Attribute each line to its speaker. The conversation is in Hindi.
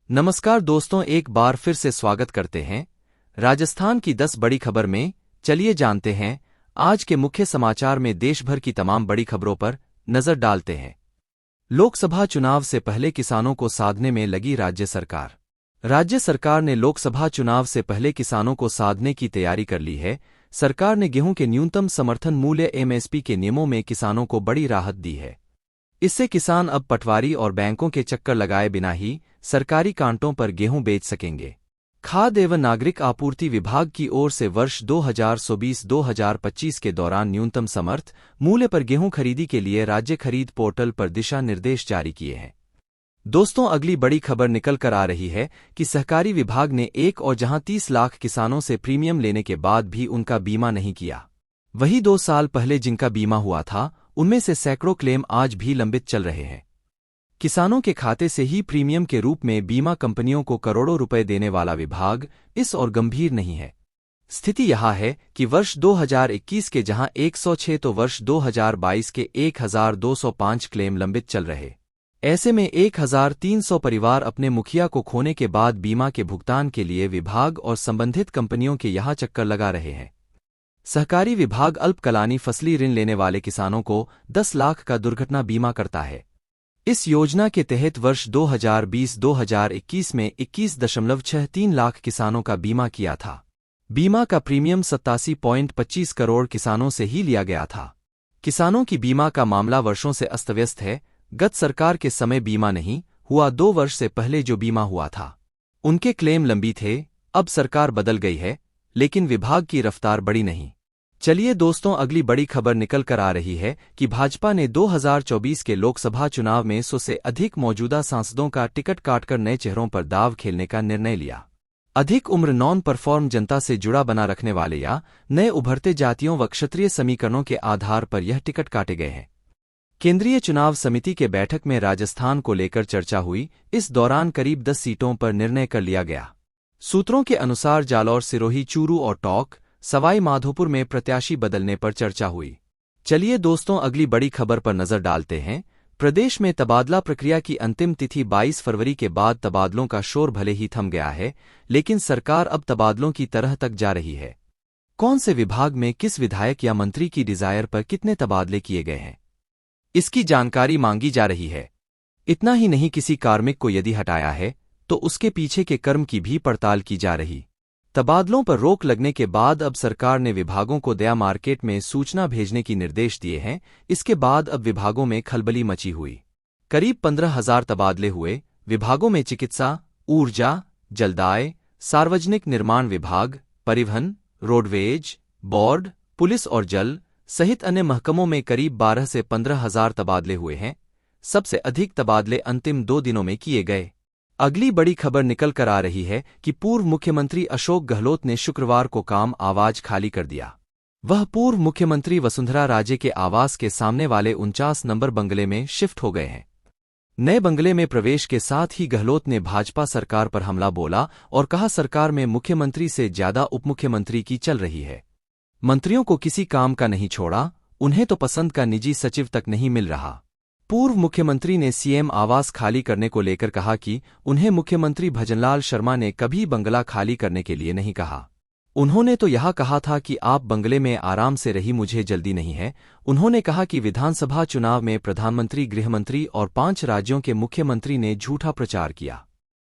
Speaker 1: नमस्कार दोस्तों, एक बार फिर से स्वागत करते हैं राजस्थान की 10 बड़ी खबर में। चलिए जानते हैं आज के मुख्य समाचार में। देश भर की तमाम बड़ी खबरों पर नजर डालते हैं। लोकसभा चुनाव से पहले किसानों को साधने में लगी राज्य सरकार। राज्य सरकार ने लोकसभा चुनाव से पहले किसानों को साधने की तैयारी कर ली है। सरकार ने गेहूं के न्यूनतम समर्थन मूल्य एमएसपी के नियमों में किसानों को बड़ी राहत दी है। इससे किसान अब पटवारी और बैंकों के चक्कर लगाए बिना ही सरकारी कांटों पर गेहूं बेच सकेंगे। खाद्य एवं नागरिक आपूर्ति विभाग की ओर से वर्ष 2024-2025 के दौरान न्यूनतम समर्थ मूल्य पर गेहूं खरीदी के लिए राज्य खरीद पोर्टल पर दिशा निर्देश जारी किए हैं। दोस्तों, अगली बड़ी खबर निकल कर आ रही है कि सहकारी विभाग ने एक और जहां 30 लाख किसानों से प्रीमियम लेने के बाद भी उनका बीमा नहीं किया, वहीं 2 साल पहले जिनका बीमा हुआ था उनमें से सैकड़ों क्लेम आज भी लंबित चल रहे हैं। किसानों के खाते से ही प्रीमियम के रूप में बीमा कंपनियों को करोड़ों रुपए देने वाला विभाग इस और गंभीर नहीं है। स्थिति यह है कि वर्ष 2021 के जहां 106 तो वर्ष 2022 के 1205 क्लेम लंबित चल रहे। ऐसे में 1300 परिवार अपने मुखिया को खोने के बाद बीमा के भुगतान के लिए विभाग और संबंधित कंपनियों के यहां चक्कर लगा रहे हैं। सहकारी विभाग अल्पकालीन फसली ऋण लेने वाले किसानों को 10 लाख का दुर्घटना बीमा करता है। इस योजना के तहत वर्ष 2020-2021 में 21.63 लाख किसानों का बीमा किया था। बीमा का प्रीमियम 87.25 करोड़ किसानों से ही लिया गया था। किसानों की बीमा का मामला वर्षों से अस्तव्यस्त है। गत सरकार के समय बीमा नहीं हुआ। 2 वर्ष से पहले जो बीमा हुआ था उनके क्लेम लंबी थे। अब सरकार बदल गई है, लेकिन विभाग की रफ्तार बड़ी नहीं। चलिए दोस्तों, अगली बड़ी खबर निकल कर आ रही है कि भाजपा ने 2024 के लोकसभा चुनाव में 100 से अधिक मौजूदा सांसदों का टिकट काटकर नए चेहरों पर दाव खेलने का निर्णय लिया। अधिक उम्र नॉन परफॉर्म जनता से जुड़ा बना रखने वाले या नए उभरते जातियों व क्षत्रिय समीकरणों के आधार पर यह टिकट काटे गए हैं। केंद्रीय चुनाव समिति के बैठक में राजस्थान को लेकर चर्चा हुई। इस दौरान करीब 10 सीटों पर निर्णय कर लिया गया। सूत्रों के अनुसार जालौर, सिरोही, चूरू और टोंक, सवाई माधोपुर में प्रत्याशी बदलने पर चर्चा हुई। चलिए दोस्तों, अगली बड़ी खबर पर नजर डालते हैं। प्रदेश में तबादला प्रक्रिया की अंतिम तिथि 22 फरवरी के बाद तबादलों का शोर भले ही थम गया है, लेकिन सरकार अब तबादलों की तरह तक जा रही है। कौन से विभाग में किस विधायक या मंत्री की डिजायर पर कितने तबादले किए गए हैं, इसकी जानकारी मांगी जा रही है। इतना ही नहीं, किसी कार्मिक को यदि हटाया है तो उसके पीछे के कर्म की भी पड़ताल की जा रही। तबादलों पर रोक लगने के बाद अब सरकार ने विभागों को दया मार्केट में सूचना भेजने की निर्देश दिए हैं। इसके बाद अब विभागों में खलबली मची हुई। करीब 15,000 तबादले हुए। विभागों में चिकित्सा, ऊर्जा, जलदाय, सार्वजनिक निर्माण विभाग, परिवहन, रोडवेज, बोर्ड, पुलिस और जल सहित अन्य महकमों में करीब 12 से 15,000 तबादले हुए हैं। सबसे अधिक तबादले अंतिम 2 दिनों में किए गए। अगली बड़ी खबर निकल कर आ रही है कि पूर्व मुख्यमंत्री अशोक गहलोत ने शुक्रवार को काम आवाज खाली कर दिया। वह पूर्व मुख्यमंत्री वसुंधरा राजे के आवास के सामने वाले 49 नंबर बंगले में शिफ्ट हो गए हैं। नए बंगले में प्रवेश के साथ ही गहलोत ने भाजपा सरकार पर हमला बोला और कहा, सरकार में मुख्यमंत्री से ज्यादा उपमुख्यमंत्री की चल रही है। मंत्रियों को किसी काम का नहीं छोड़ा, उन्हें तो पसंद का निजी सचिव तक नहीं मिल रहा। पूर्व मुख्यमंत्री ने सीएम आवास खाली करने को लेकर कहा कि उन्हें मुख्यमंत्री भजनलाल शर्मा ने कभी बंगला खाली करने के लिए नहीं कहा। उन्होंने तो यह कहा था कि आप बंगले में आराम से रही, मुझे जल्दी नहीं है। उन्होंने कहा कि विधानसभा चुनाव में प्रधानमंत्री, गृहमंत्री और 5 राज्यों के मुख्यमंत्री ने झूठा प्रचार किया।